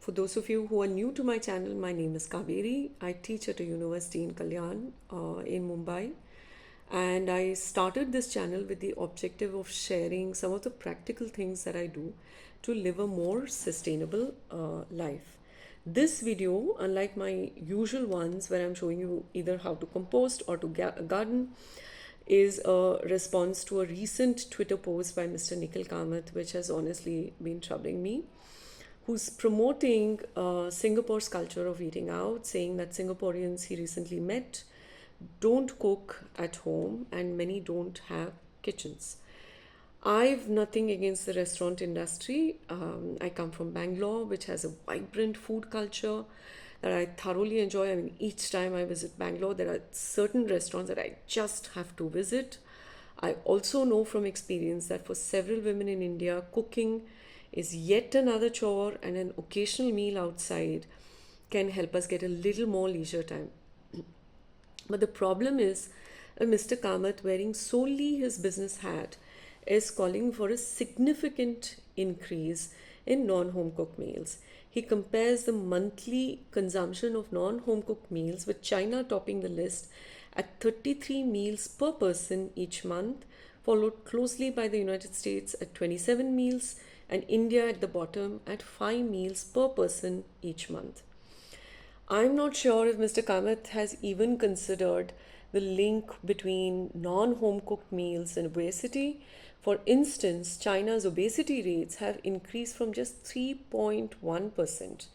For those of you who are new to my channel, my name is Kaveri. I teach at a university in Kalyan in Mumbai. And I started this channel with the objective of sharing some of the practical things that I do to live a more sustainable life. This video, unlike my usual ones where I'm showing you either how to compost or to garden, is a response to a recent Twitter post by Mr. Nikhil Kamath, which has honestly been troubling me, who's promoting Singapore's culture of eating out, saying that Singaporeans he recently met don't cook at home and many don't have kitchens. I've nothing against the restaurant industry. I come from Bangalore, which has a vibrant food culture that I thoroughly enjoy. I mean, each time I visit Bangalore, there are certain restaurants that I just have to visit. I also know from experience that for several women in India, cooking is yet another chore, and an occasional meal outside can help us get a little more leisure time. But the problem is Mr. Kamath, wearing solely his business hat, is calling for a significant increase in non home cooked meals. He compares the monthly consumption of non home cooked meals, with China topping the list at 33 meals per person each month, followed closely by the United States at 27 meals and India at the bottom at 5 meals per person each month. I'm not sure if Mr. Kamath has even considered the link between non home cooked meals and obesity. For instance, China's obesity rates have increased from just 3.1%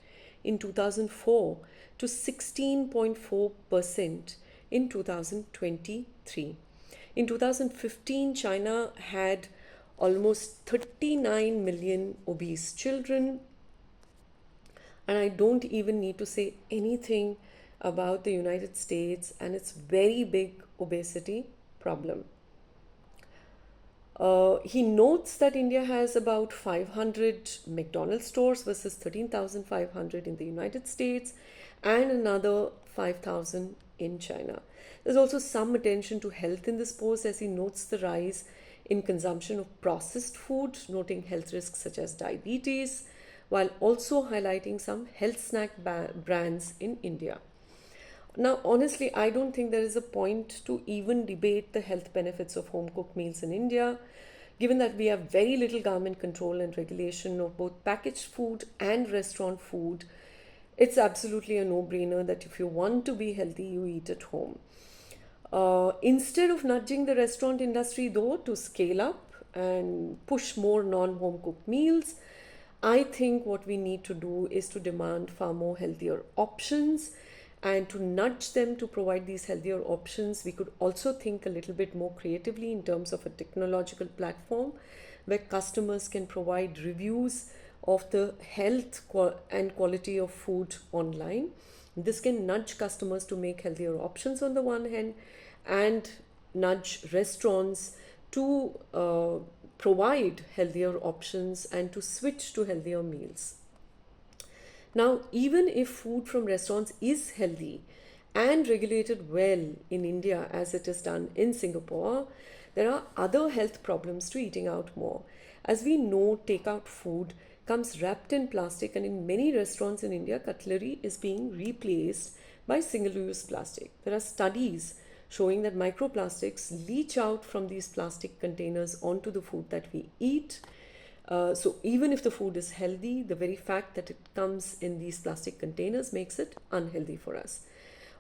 in 2004 to 16.4% in 2023. In 2015, China had almost 39 million obese children, and I don't even need to say anything about the United States and its very big obesity problem. He notes that India has about 500 McDonald's stores versus 13,500 in the United States and another 5,000 in China. There's also some attention to health in this post, as he notes the rise in consumption of processed food, noting health risks such as diabetes, while also highlighting some health snack brands in India. Now, honestly, I don't think there is a point to even debate the health benefits of home cooked meals in India, given that we have very little government control and regulation of both packaged food and restaurant food. It's absolutely a no brainer that if you want to be healthy, you eat at home. Instead of nudging the restaurant industry, though, to scale up and push more non home cooked meals, I think what we need to do is to demand far more healthier options, and to nudge them to provide these healthier options. We could also think a little bit more creatively in terms of a technological platform where customers can provide reviews of the health and quality of food online. This can nudge customers to make healthier options on the one hand, and nudge restaurants to provide healthier options and to switch to healthier meals. Now, even if food from restaurants is healthy and regulated well in India as it is done in Singapore, there are other health problems to eating out more. As we know, takeout food comes wrapped in plastic, and in many restaurants in India, cutlery is being replaced by single use plastic. There are studies showing that microplastics leach out from these plastic containers onto the food that we eat. So even if the food is healthy, the very fact that it comes in these plastic containers makes it unhealthy for us.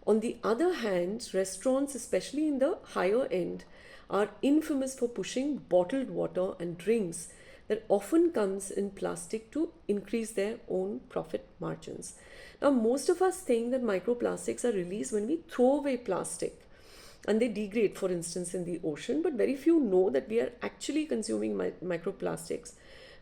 On the other hand, restaurants, especially in the higher end, are infamous for pushing bottled water and drinks that often comes in plastic to increase their own profit margins. Now, most of us think that microplastics are released when we throw away plastic and they degrade, for instance, in the ocean, but very few know that we are actually consuming microplastics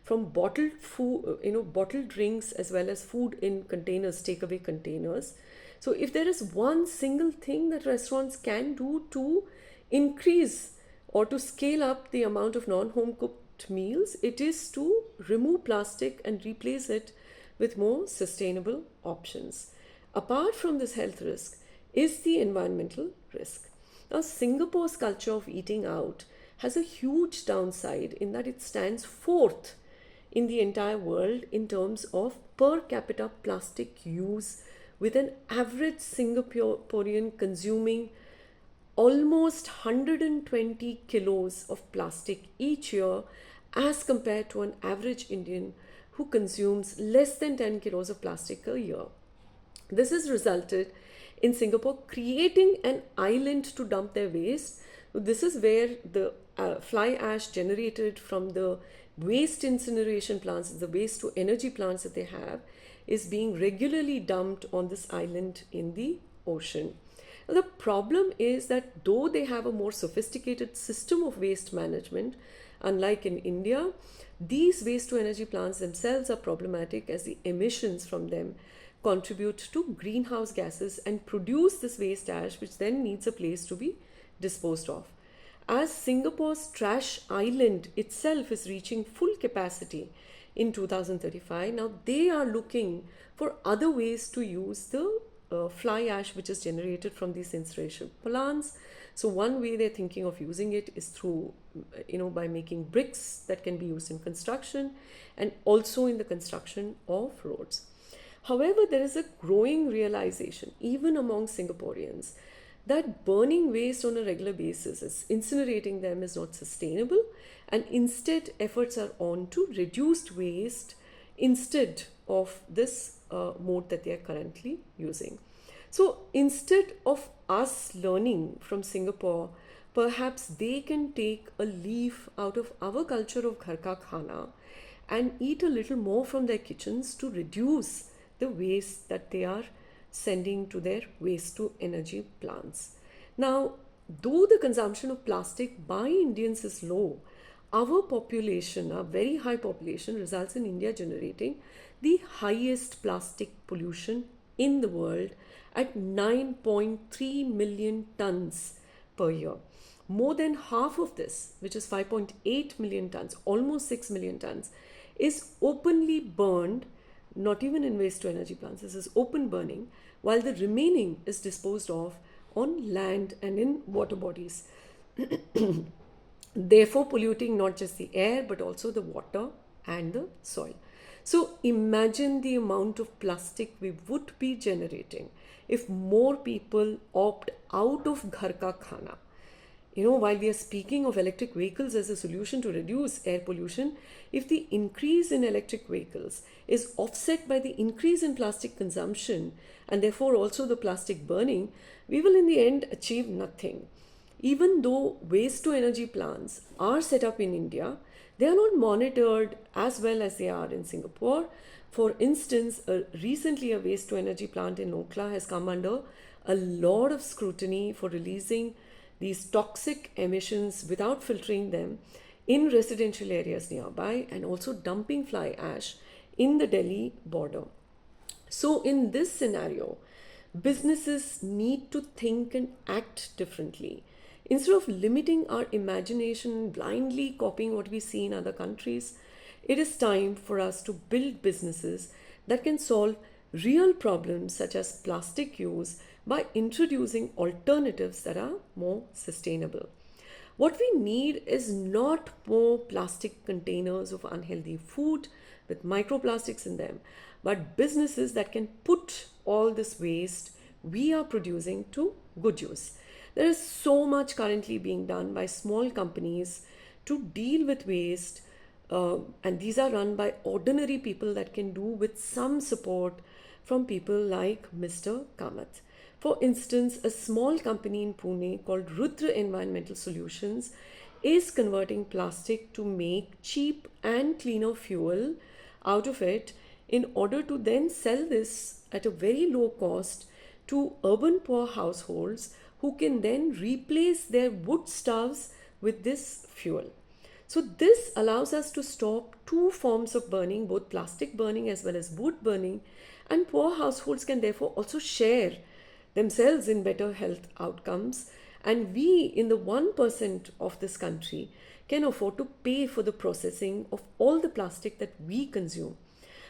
from bottled food, bottled drinks, as well as food in containers, takeaway containers. So if there is one single thing that restaurants can do to increase or to scale up the amount of non-home cooked meals, it is to remove plastic and replace it with more sustainable options. Apart from this health risk is the environmental risk. Now, Singapore's culture of eating out has a huge downside in that it stands fourth in the entire world in terms of per capita plastic use, with an average Singaporean consuming almost 120 kilos of plastic each year, as compared to an average Indian who consumes less than 10 kilos of plastic a year. This has resulted in Singapore creating an island to dump their waste. This is where the fly ash generated from the waste incineration plants, the waste to energy plants that they have, is being regularly dumped on this island in the ocean. Now, the problem is that though they have a more sophisticated system of waste management, unlike in India, these waste to energy plants themselves are problematic, as the emissions from them contribute to greenhouse gases and produce this waste ash, which then needs a place to be disposed of. As Singapore's trash island itself is reaching full capacity in 2035, now they are looking for other ways to use the fly ash which is generated from these incineration plants. So one way they're thinking of using it is through, by making bricks that can be used in construction and also in the construction of roads. However, there is a growing realization, even among Singaporeans, that burning waste on a regular basis, as incinerating them, is not sustainable, and instead efforts are on to reduced waste instead of this mode that they are currently using. So instead of us learning from Singapore, perhaps they can take a leaf out of our culture of ghar ka khana and eat a little more from their kitchens to reduce the waste that they are sending to their waste to energy plants. Now, though the consumption of plastic by Indians is low, our population, our very high population, results in India generating the highest plastic pollution in the world at 9.3 million tons per year. More than half of this, which is 5.8 million tons, almost 6 million tons, is openly burned, not even in waste to energy plants. This is open burning, while the remaining is disposed of on land and in water bodies, therefore polluting not just the air but also the water and the soil. So imagine the amount of plastic we would be generating if more people opt out of ghar ka khana. While we are speaking of electric vehicles as a solution to reduce air pollution, if the increase in electric vehicles is offset by the increase in plastic consumption and therefore also the plastic burning, we will in the end achieve nothing. Even though waste to energy plants are set up in India, they are not monitored as well as they are in Singapore. For instance, recently a waste to energy plant in Okla has come under a lot of scrutiny for releasing these toxic emissions without filtering them in residential areas nearby, and also dumping fly ash in the Delhi border. So in this scenario, businesses need to think and act differently. Instead of limiting our imagination and blindly copying what we see in other countries, it is time for us to build businesses that can solve real problems such as plastic use by introducing alternatives that are more sustainable. What we need is not more plastic containers of unhealthy food with microplastics in them, but businesses that can put all this waste we are producing to good use. There is so much currently being done by small companies to deal with waste, and these are run by ordinary people that can do with some support from people like Mr. Kamath. For instance, a small company in Pune called Rudra Environmental Solutions is converting plastic to make cheap and cleaner fuel out of it in order to then sell this at a very low cost to urban poor households who can then replace their wood stoves with this fuel. So this allows us to stop two forms of burning, both plastic burning as well as wood burning, and poor households can therefore also share themselves in better health outcomes, and we in the 1% of this country can afford to pay for the processing of all the plastic that we consume.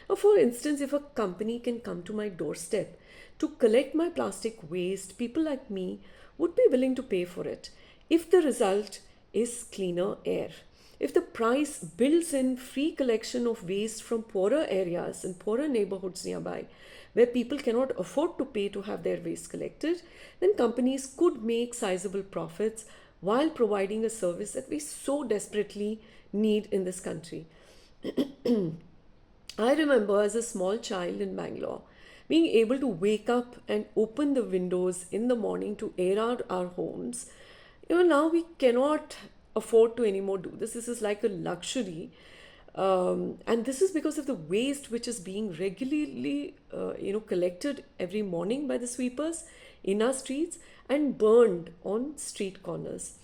Now, for instance, if a company can come to my doorstep to collect my plastic waste, people like me would be willing to pay for it if the result is cleaner air. If the price builds in free collection of waste from poorer areas and poorer neighborhoods nearby, where people cannot afford to pay to have their waste collected, then companies could make sizable profits while providing a service that we so desperately need in this country. I remember as a small child in Bangalore being able to wake up and open the windows in the morning to air out our homes. Now we cannot afford to anymore do this. This is like a luxury. And this is because of the waste which is being regularly, collected every morning by the sweepers in our streets and burned on street corners.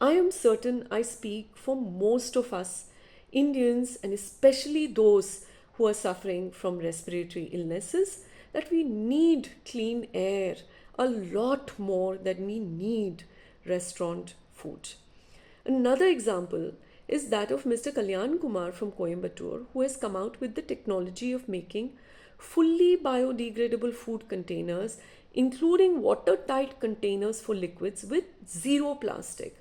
I am certain I speak for most of us Indians, and especially those who are suffering from respiratory illnesses, that we need clean air a lot more than we need restaurant food. Another example is that of Mr. Kalyan Kumar from Coimbatore, who has come out with the technology of making fully biodegradable food containers, including watertight containers for liquids with zero plastic.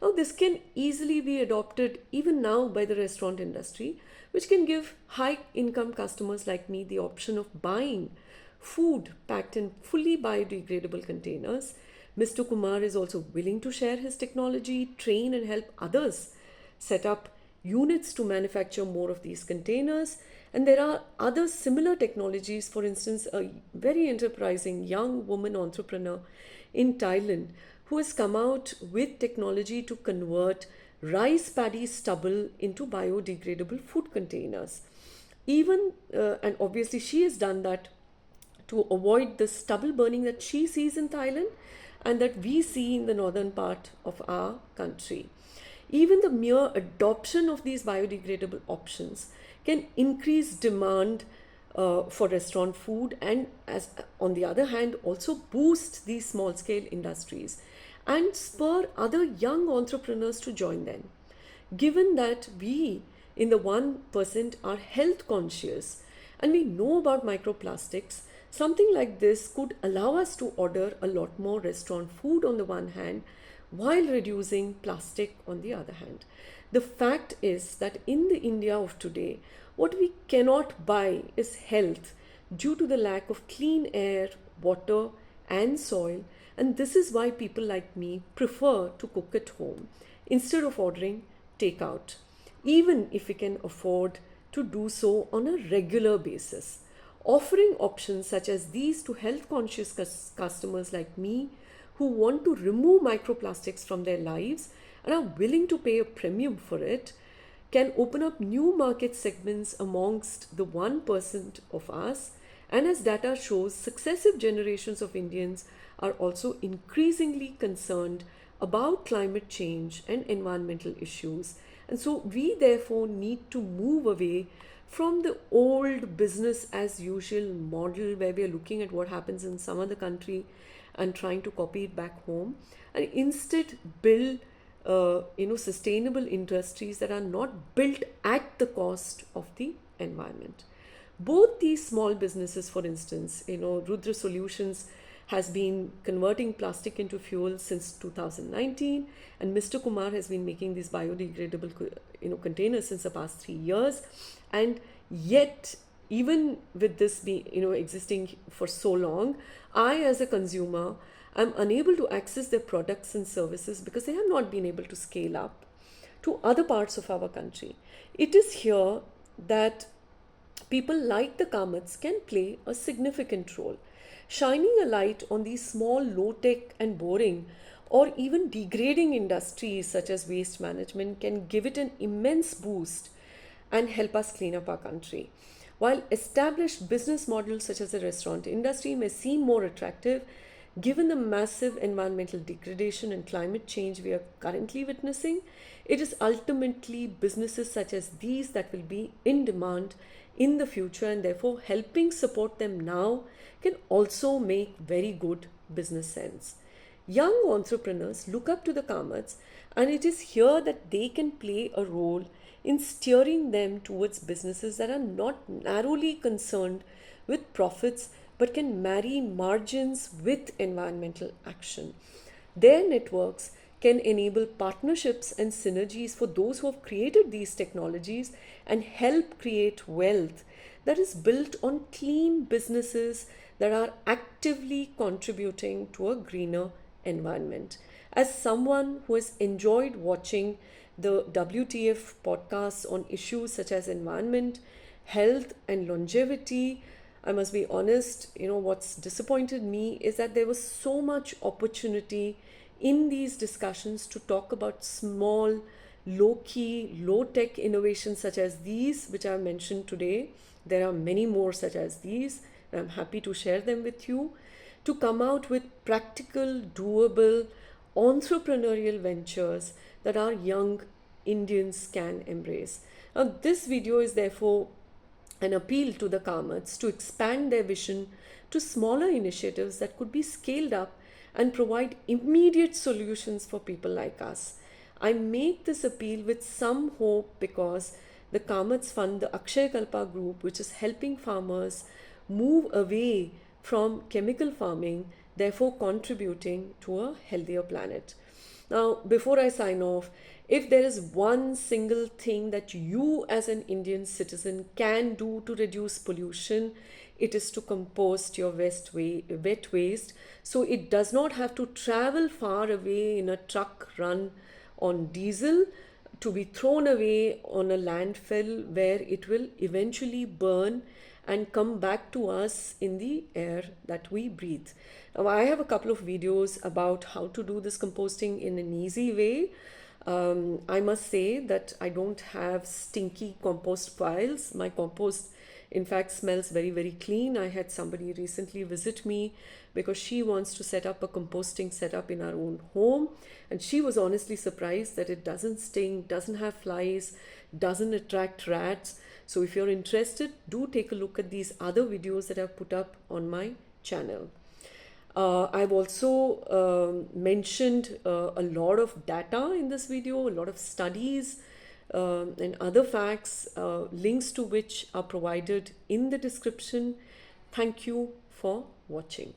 Now, this can easily be adopted even now by the restaurant industry, which can give high income customers like me the option of buying food packed in fully biodegradable containers. Mr. Kumar is also willing to share his technology, train, and help others set up units to manufacture more of these containers. And there are other similar technologies. For instance, a very enterprising young woman entrepreneur in Thailand who has come out with technology to convert rice paddy stubble into biodegradable food containers. And obviously, she has done that to avoid the stubble burning that she sees in Thailand and that we see in the northern part of our country. Even the mere adoption of these biodegradable options can increase demand for restaurant food, and as on the other hand also boost these small scale industries and spur other young entrepreneurs to join them. Given that we in the 1% are health conscious and we know about microplastics, something like this could allow us to order a lot more restaurant food on the one hand while reducing plastic on the other hand. The fact is that in the India of today, what we cannot buy is health due to the lack of clean air, water, and soil, and this is why people like me prefer to cook at home instead of ordering takeout, even if we can afford to do so on a regular basis. Offering options such as these to health conscious customers like me who want to remove microplastics from their lives and are willing to pay a premium for it can open up new market segments amongst the 1% of us. And as data shows, successive generations of Indians are also increasingly concerned about climate change and environmental issues. And so we therefore need to move away from the old business as usual model where we are looking at what happens in some other country and trying to copy it back home, and instead build sustainable industries that are not built at the cost of the environment. Both these small businesses, for instance, Rudra Solutions has been converting plastic into fuel since 2019, and Mr. Kumar has been making these biodegradable containers since the past 3 years. And yet, even with this being existing for so long, I as a consumer am unable to access their products and services because they have not been able to scale up to other parts of our country. It is here that people like the Kamats can play a significant role, shining a light on these small, low-tech and boring or even degrading industries such as waste management can give it an immense boost and help us clean up our country. While established business models such as the restaurant industry may seem more attractive, given the massive environmental degradation and climate change we are currently witnessing, it is ultimately businesses such as these that will be in demand in the future, and therefore helping support them now can also make very good business sense. Young entrepreneurs look up to the Kamats, and it is here that they can play a role in steering them towards businesses that are not narrowly concerned with profits but can marry margins with environmental action. Their networks can enable partnerships and synergies for those who have created these technologies and help create wealth that is built on clean businesses that are actively contributing to a greener environment. As someone who has enjoyed watching the WTF podcasts on issues such as environment, health, and longevity, I must be honest, what's disappointed me is that there was so much opportunity in these discussions to talk about small, low key, low tech innovations such as these, which I mentioned today. There are many more such as these, and I'm happy to share them with you. To come out with practical, doable, entrepreneurial ventures that our young Indians can embrace. Now, this video is therefore an appeal to the Kamats to expand their vision to smaller initiatives that could be scaled up and provide immediate solutions for people like us. I make this appeal with some hope because the Kamats fund the Akshay Kalpa group, which is helping farmers move away from chemical farming, therefore contributing to a healthier planet. Now, before I sign off, if there is one single thing that you as an Indian citizen can do to reduce pollution, it is to compost your wet waste so it does not have to travel far away in a truck run on diesel to be thrown away on a landfill where it will eventually burn and come back to us in the air that we breathe. Now, I have a couple of videos about how to do this composting in an easy way. I must say that I don't have stinky compost piles. My compost, in fact, smells very, very clean. I had somebody recently visit me because she wants to set up a composting setup in our own home. And she was honestly surprised that it doesn't stink, doesn't have flies, doesn't attract rats. So if you're interested, do take a look at these other videos that I've put up on my channel. I've also mentioned a lot of data in this video, a lot of studies and other facts, links to which are provided in the description. Thank you for watching.